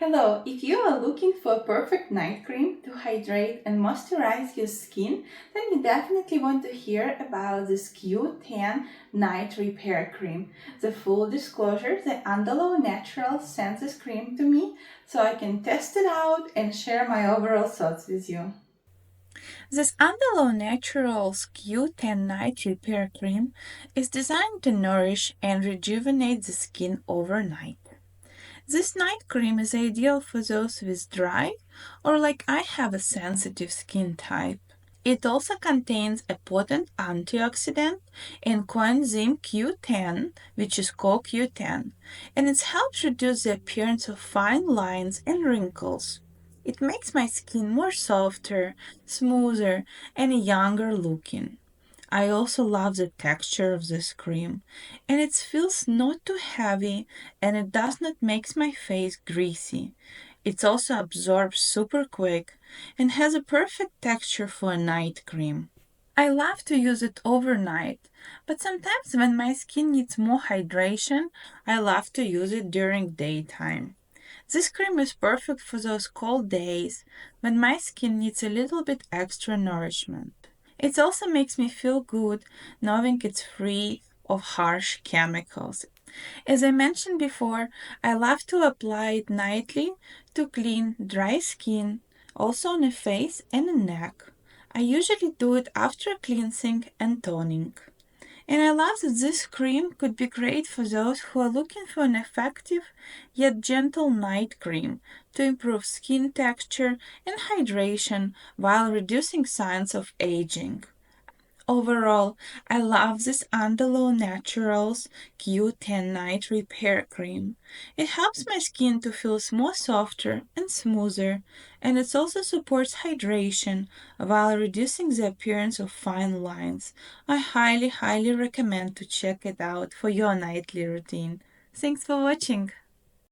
Hello, if you are looking for a perfect night cream to hydrate and moisturize your skin, then you definitely want to hear about this Q10 Night Repair Cream. The full disclosure, the Andalou Natural sent this cream to me so I can test it out and share my overall thoughts with you. This Andalou Naturals Q10 Night Repair Cream is designed to nourish and rejuvenate the skin overnight. This night cream is ideal for those with dry or like I have a sensitive skin type. It also contains a potent antioxidant and coenzyme Q10, which is CoQ10, and it helps reduce the appearance of fine lines and wrinkles. It makes my skin more softer, smoother, and younger looking. I also love the texture of this cream, and it feels not too heavy and it does not make my face greasy. It also absorbs super quick and has a perfect texture for a night cream. I love to use it overnight, but sometimes when my skin needs more hydration, I love to use it during daytime. This cream is perfect for those cold days when my skin needs a little bit extra nourishment. It also makes me feel good knowing it's free of harsh chemicals. As I mentioned before, I love to apply it nightly to clean dry skin, also on the face and the neck. I usually do it after cleansing and toning. And I love that this cream could be great for those who are looking for an effective yet gentle night cream to improve skin texture and hydration while reducing signs of aging. Overall, I love this Andalou Naturals Q10 Night Repair Cream. It helps my skin to feel more softer and smoother, and it also supports hydration while reducing the appearance of fine lines. I highly recommend to check it out for your nightly routine. Thanks for watching.